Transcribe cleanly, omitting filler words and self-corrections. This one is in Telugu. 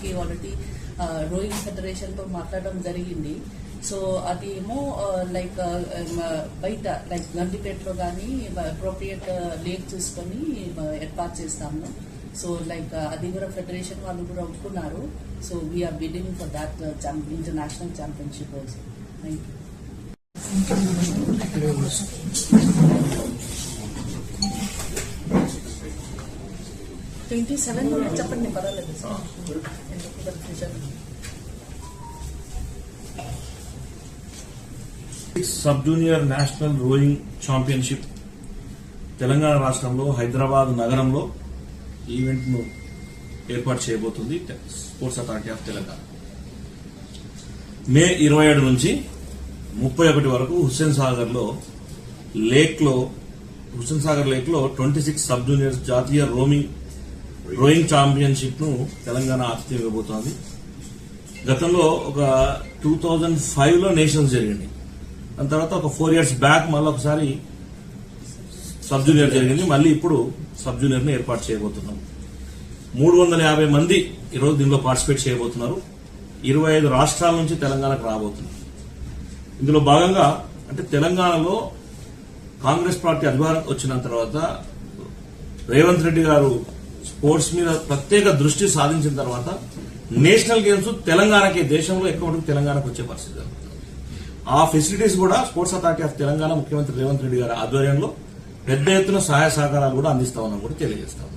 కి ఆల్రెడీ రోయింగ్ ఫెడరేషన్ తో మాట్లాడడం జరిగింది. సో అది ఏమో లైక్ బయట లైక్ గండిపేటలో కానీ అప్రోప్రియేట్ లేక్ చూసుకొని ఏర్పాటు చేస్తాము. సో లైక్ అది కూడా ఫెడరేషన్ వాళ్ళు కూడా ఒప్పుకున్నారు. So we are bidding for that international championship also. Thank you. 27 చెప్పండి, పర్వాలేదు sir. Sub junior national rowing championship Telangana రాష్ట్రంలో హైదరాబాద్ నగరంలో ఈవెంట్ ను ఏర్పాటు చేయబోతుంది sports authority of Telangana. May 27 నుంచి 31 వరకు హుస్సేన్ సాగర్ లేక్ లో 26 సబ్ జూనియర్ జాతీయ రోయింగ్ ఛాంపియన్షిప్ ను తెలంగాణ ఆతిథ్యం ఇవ్వబోతోంది. గతంలో ఒక 2005 లో నేషనల్స్ జరిగింది. దాని తర్వాత ఒక 4 years బ్యాక్ మళ్ళీ ఒకసారి సబ్ జూనియర్ జరిగింది. మళ్ళీ ఇప్పుడు సబ్ జూనియర్ ని ఏర్పాటు చేయబోతున్నాం. 350 మంది ఈరోజు దీనిలో పార్టిసిపేట్ చేయబోతున్నారు. 25 రాష్ట్రాల నుంచి తెలంగాణకు రాబోతున్నారు. ఇందులో భాగంగా అంటే తెలంగాణలో కాంగ్రెస్ పార్టీ అధికారం వచ్చిన తర్వాత రేవంత్ రెడ్డి గారు స్పోర్ట్స్ మీద ప్రత్యేక దృష్టి సాధించిన తర్వాత నేషనల్ గేమ్స్ తెలంగాణకి, దేశంలో ఎక్కువ మటుకు తెలంగాణకు వచ్చే పరిస్థితి జరుగుతుంది. ఆ ఫెసిలిటీస్ కూడా స్పోర్ట్స్ అథారిటీ ఆఫ్ తెలంగాణ ముఖ్యమంత్రి రేవంత్ రెడ్డి గారి ఆధ్వర్యంలో పెద్ద ఎత్తున సహాయ సహకారాలు కూడా అందిస్తామని కూడా తెలియజేస్తాం.